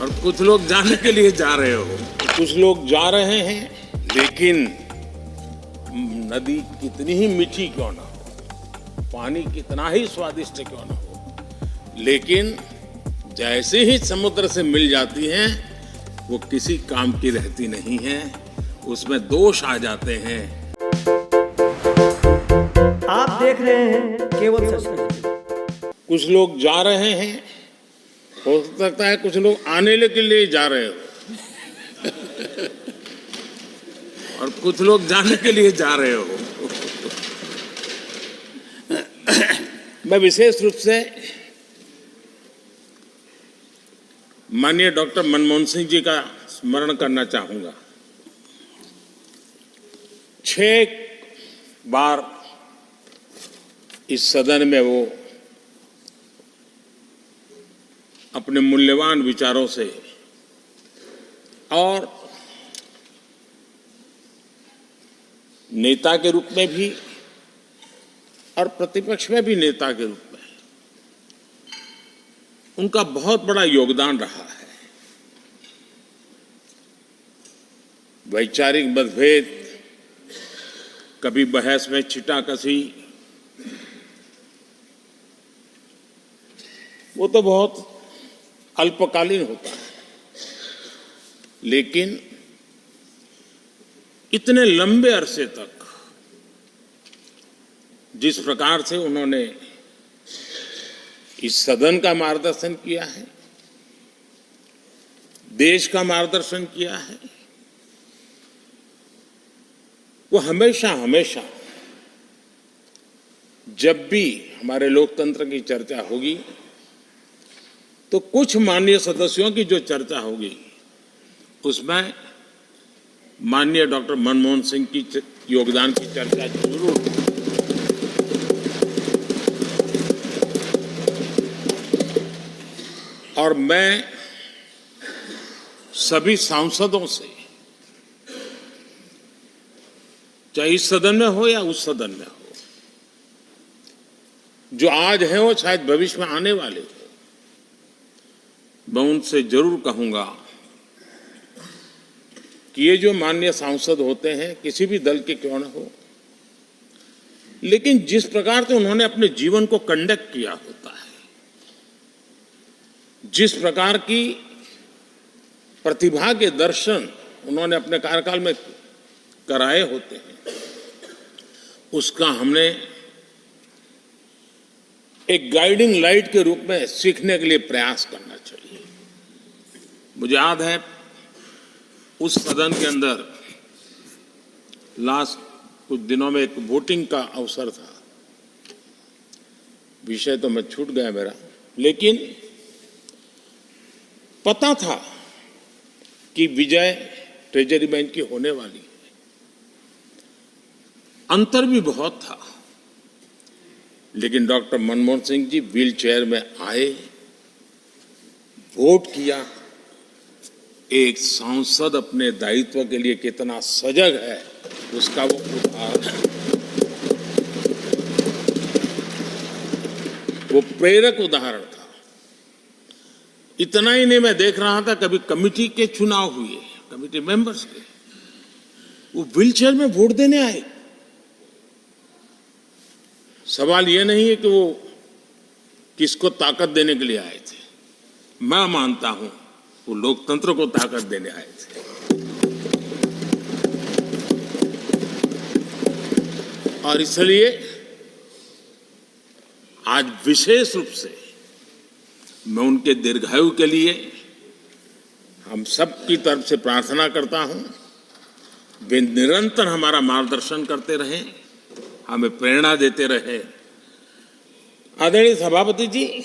और कुछ लोग जाने के लिए जा रहे हो, कुछ लोग जा रहे हैं, लेकिन नदी कितनी ही मीठी क्यों ना हो, पानी कितना ही स्वादिष्ट क्यों ना हो, लेकिन जैसे ही समुद्र से मिल जाती हैं वो किसी काम की रहती नहीं है, उसमें दोष आ जाते हैं। आप देख रहे हैं केवल सच। कुछ लोग जा रहे हैं, हो सकता है कुछ लोग आने के लिए जा रहे हो और कुछ लोग जाने के लिए जा रहे हो। मैं विशेष रूप से माननीय डॉक्टर मनमोहन सिंह जी का स्मरण करना चाहूंगा। 6 बार इस सदन में वो अपने मूल्यवान विचारों से और नेता के रूप में भी और प्रतिपक्ष में भी नेता के रूप में उनका बहुत बड़ा योगदान रहा है। वैचारिक मतभेद, कभी बहस में छिटाकशी, वो तो बहुत अल्पकालीन होता है, लेकिन इतने लंबे अरसे तक जिस प्रकार से उन्होंने इस सदन का मार्गदर्शन किया है, देश का मार्गदर्शन किया है, वो हमेशा हमेशा जब भी हमारे लोकतंत्र की चर्चा होगी तो कुछ माननीय सदस्यों की जो चर्चा होगी उसमें माननीय डॉक्टर मनमोहन सिंह की योगदान की चर्चा जरूर होगी। और मैं सभी सांसदों से, चाहे इस सदन में हो या उस सदन में हो, जो आज है वो शायद भविष्य में आने वाले हो, मैं उनसे जरूर कहूंगा कि ये जो माननीय सांसद होते हैं, किसी भी दल के क्यों न हो, लेकिन जिस प्रकार से उन्होंने अपने जीवन को कंडक्ट किया होता है, जिस प्रकार की प्रतिभा के दर्शन उन्होंने अपने कार्यकाल में कराए होते हैं, उसका हमने एक गाइडिंग लाइट के रूप में सीखने के लिए प्रयास करना चाहिए। मुझे याद है उस सदन के अंदर लास्ट कुछ दिनों में एक वोटिंग का अवसर था, विषय तो मैं छूट गया मेरा, लेकिन पता था कि विजय ट्रेजरी बैंक की होने वाली है, अंतर भी बहुत था, लेकिन doctor Manmohan Singh ji wheel chair में आए, वोट किया। एक सांसद अपने दायित्व के लिए कितना सजग है उसका वो उदाहरण है, वो प्रेरक उदाहरण था। इतना ही नहीं, मैं देख रहा था कभी कमेटी के चुनाव हुए, कमेटी मेंबर्स के, वो व्हील चेयर में वोट देने आए। सवाल ये नहीं है कि वो किसको ताकत देने के लिए आए थे, मैं मानता हूं वो लोकतंत्र को ताकत देने आए थे। और इसलिए आज विशेष रूप से मैं उनके दीर्घायु के लिए हम सब की तरफ से प्रार्थना करता हूं, वे निरंतर हमारा मार्गदर्शन करते रहें, हमें प्रेरणा देते रहे। आदरणीय सभापति जी,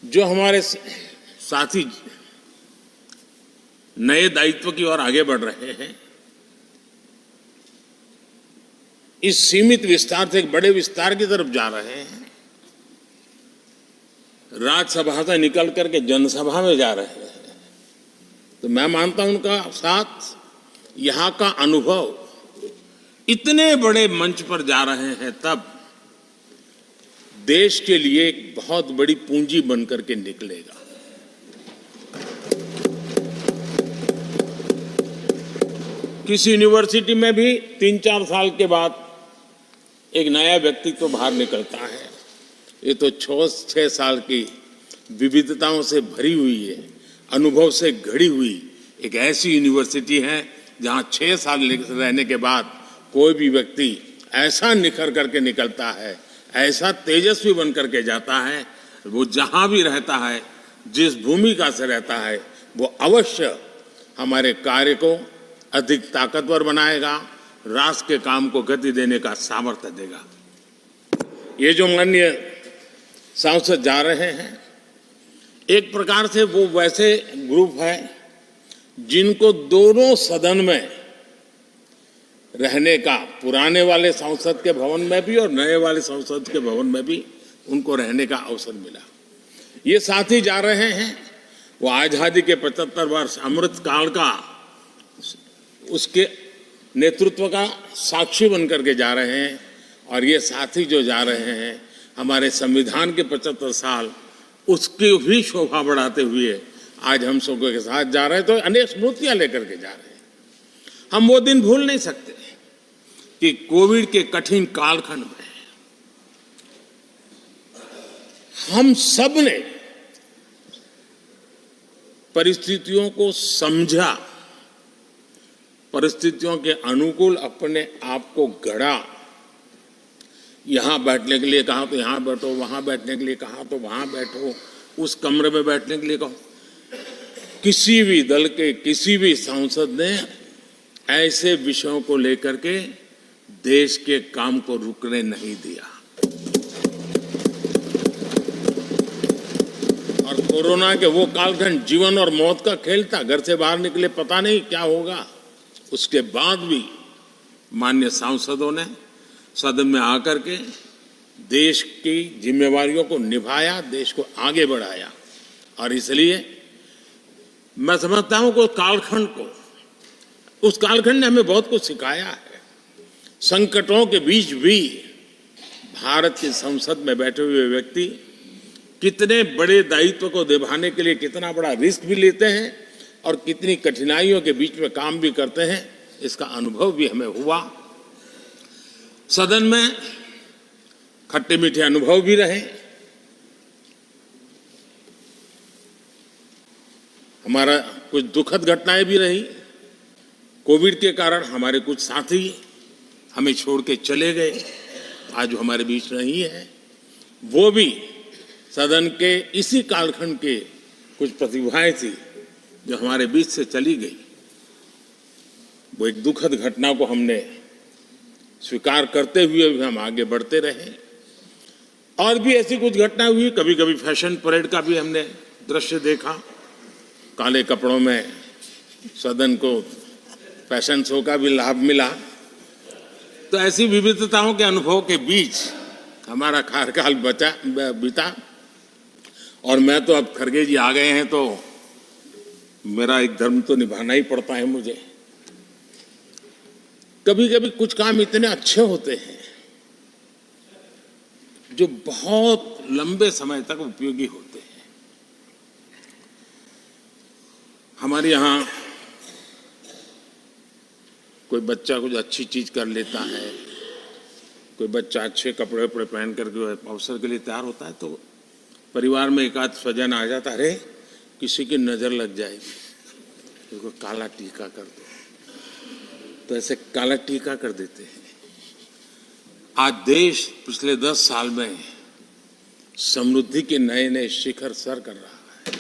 जो हमारे साथी नए दायित्व की ओर आगे बढ़ रहे हैं, इस सीमित विस्तार से एक बड़े विस्तार की तरफ जा रहे हैं, राज्यसभा से निकल करके जनसभा में जा रहे हैं, तो मैं मानता हूं उनका साथ, यहां का अनुभव, इतने बड़े मंच पर जा रहे हैं, तब देश के लिए एक बहुत बड़ी पूंजी बनकर के निकलेगा। किसी यूनिवर्सिटी में भी 3-4 साल के बाद एक नया व्यक्तित्व बाहर निकलता है। ये तो 6 साल की विविधताओं से भरी हुई है, अनुभव से घड़ी हुई एक ऐसी यूनिवर्सिटी है जहां 6 साल रहने के बाद कोई भी व्यक्ति ऐसा निखर करके निकलता है, ऐसा तेजस्वी बन करके जाता है, वो जहां भी रहता है, जिस भूमिका से रहता है, वो अवश्य हमारे कार्य को अधिक ताकतवर बनाएगा, राष्ट्र के काम को गति देने का सामर्थ्य देगा। ये जो माननीय सांसद जा रहे हैं, एक प्रकार से वो वैसे ग्रुप है जिनको दोनों सदन में रहने का, पुराने वाले संसद के भवन में भी और नए वाले संसद के भवन में भी उनको रहने का अवसर मिला। ये साथी जा रहे हैं, वो आजादी के 75 वर्ष अमृत काल का, उसके नेतृत्व का साक्षी बनकर के जा रहे हैं। और ये साथी जो जा रहे हैं, हमारे संविधान के 75 साल उसकी भी शोभा बढ़ाते हुए आज हम सबके के साथ जा रहे हैं। तो अनेक स्मृतियां लेकर के जा रहे हैं। हम वो दिन भूल नहीं सकते कि कोविड के कठिन कालखंड में हम सब ने परिस्थितियों को समझा, परिस्थितियों के अनुकूल अपने आप को गढ़ा। यहां बैठने के लिए कहा तो यहां बैठो, वहां बैठने के लिए कहा तो वहां बैठो, उस कमरे में बैठने के लिए कहो। किसी भी दल के किसी भी सांसद ने ऐसे विषयों को लेकर के देश के काम को रुकने नहीं दिया। और कोरोना के वो कालखंड जीवन और मौत का खेल था, घर से बाहर निकले पता नहीं क्या होगा। उसके बाद भी माननीय सांसदों ने सदन में आकर के देश की जिम्मेवारियों को निभाया, देश को आगे बढ़ाया। और इसलिए मैं समझता हूं कि उस कालखंड ने हमें बहुत कुछ सिखाया है। संकटों के बीच भी भारत की संसद में बैठे हुए व्यक्ति कितने बड़े दायित्व को निभाने के लिए कितना बड़ा रिस्क भी लेते हैं और कितनी कठिनाइयों के बीच में काम भी करते हैं, इसका अनुभव भी हमें हुआ। सदन में खट्टे मीठे अनुभव भी रहे। हमारा कुछ दुखद घटनाएं भी रही। कोविड के कारण हमारे कुछ साथी हमें छोड़ के चले गए, आज वो हमारे बीच नहीं है। वो भी सदन के इसी कालखंड के कुछ प्रतिभाएं थी जो हमारे बीच से चली गई। वो एक दुखद घटना को हमने स्वीकार करते हुए भी हम आगे बढ़ते रहे। और भी ऐसी कुछ घटना हुई, कभी कभी फैशन परेड का भी हमने दृश्य देखा। काले कपड़ों में सदन को फैशन शो का भी लाभ मिला। तो ऐसी विविधताओं के अनुभव के बीच हमारा कार्यकाल बीता। और मैं तो अब खड़गे जी आ गए हैं तो मेरा एक धर्म तो निभाना ही पड़ता है मुझे। कभी कभी कुछ काम इतने अच्छे होते हैं जो बहुत लंबे समय तक उपयोगी होते हैं। हमारे यहाँ कोई बच्चा कुछ अच्छी चीज कर लेता है, कोई बच्चा अच्छे कपड़े वपड़े पहन करके अवसर के लिए तैयार होता है, तो परिवार में एक आध स्वजन आ जाता है, अरे किसी की नजर लग जाएगी, उसको काला टीका कर दो। तो ऐसे काला टीका कर देते हैं। आज देश पिछले 10 साल में समृद्धि के नए नए शिखर सर कर रहा है।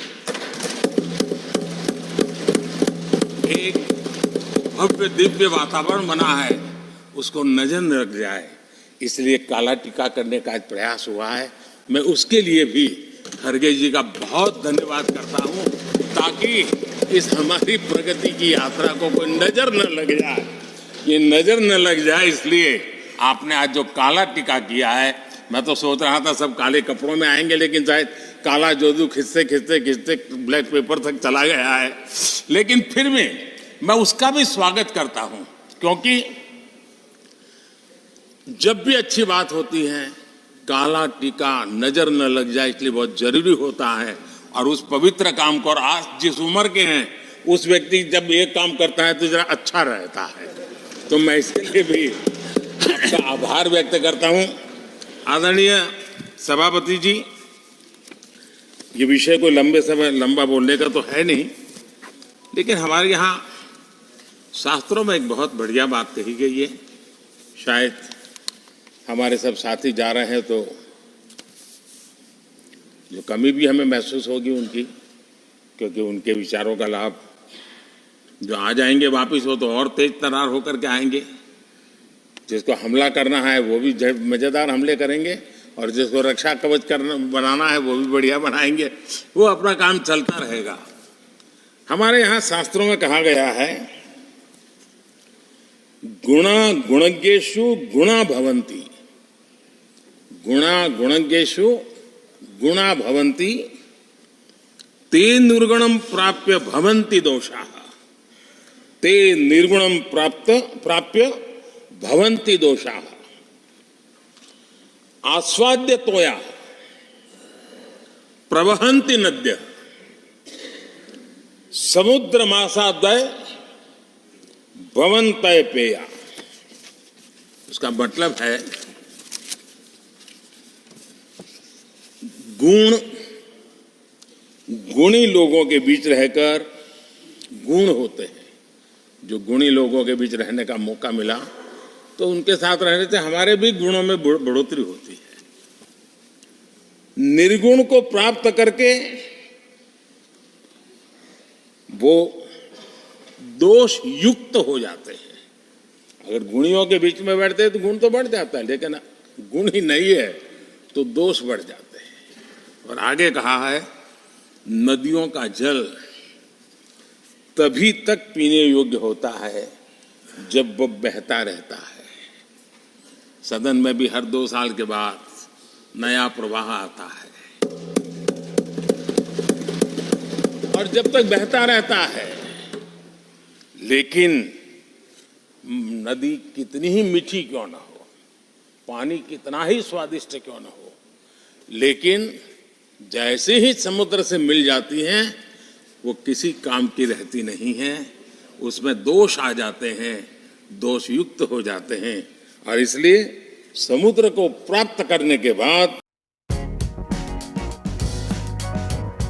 एक भव्य दिव्य वातावरण बना है, उसको नजर न लग जाए, इसलिए काला टीका करने का आज प्रयास हुआ है। मैं उसके लिए भी खड़गे जी का बहुत धन्यवाद करता हूं, ताकि इस हमारी प्रगति की यात्रा को कोई नजर न लग जाए। ये नजर न लग जाए इसलिए आपने आज जो काला टीका किया है। मैं तो सोच रहा था सब काले कपड़ों में आएंगे, लेकिन शायद काला जोदू खिंचते खिंचते खिंचते ब्लैक पेपर तक चला गया है। लेकिन फिर भी मैं उसका भी स्वागत करता हूं, क्योंकि जब भी अच्छी बात होती है काला टीका नजर न लग जाए इसलिए बहुत जरूरी होता है। और उस पवित्र काम को, और आज जिस उम्र के हैं उस व्यक्ति जब ये काम करता है तो जरा अच्छा रहता है। तो मैं इसके लिए भी आपका आभार व्यक्त करता हूं। आदरणीय सभापति जी, ये विषय कोई लंबा बोलने का तो है नहीं, लेकिन हमारे यहाँ शास्त्रों में एक बहुत बढ़िया बात कही गई है। शायद हमारे सब साथी जा रहे हैं तो जो कमी भी हमें महसूस होगी उनकी, क्योंकि उनके विचारों का लाभ जो आ जाएंगे वापिस वो तो और तेज तरार होकर के आएंगे। जिसको हमला करना है वो भी मजेदार हमले करेंगे, और जिसको रक्षा कवच बनाना है वो भी बढ़िया बनाएंगे। वो अपना काम चलता रहेगा। हमारे यहाँ शास्त्रों में कहा गया है, गुणा गुणज्ञेषु गुणा भवन्ति, गुणा गुणज्ञेषु गुणा भवन्ति, ते निर्गुणम प्राप्य भवन्ति दोषाः, ते निर्गुणम प्राप्य भवन्ति दोषाः। आस्वाद्य तोया प्रवहन्ति नद्य, समुद्र मासाद्वय भवन्तय पेया। उसका मतलब है गुणी लोगों के बीच रहकर गुण होते हैं। जो गुणी लोगों के बीच रहने का मौका मिला तो उनके साथ रहने से हमारे भी गुणों में बढ़ोतरी होती है। निर्गुण को प्राप्त करके वो दोष युक्त हो जाते हैं। अगर गुणियों के बीच में बैठते हैं तो गुण तो बढ़ जाता है, लेकिन गुण ही नहीं है तो दोष बढ़ जाते हैं। और आगे कहा है, नदियों का जल तभी तक पीने योग्य होता है जब वो बहता रहता है। सदन में भी हर 2 साल के बाद नया प्रवाह आता है, और जब तक बहता रहता है, लेकिन नदी कितनी ही मीठी क्यों ना हो, पानी कितना ही स्वादिष्ट क्यों ना हो, लेकिन जैसे ही समुद्र से मिल जाती हैं वो किसी काम की रहती नहीं है। उसमें दोष आ जाते हैं, दोष युक्त हो जाते हैं। और इसलिए समुद्र को प्राप्त करने के बाद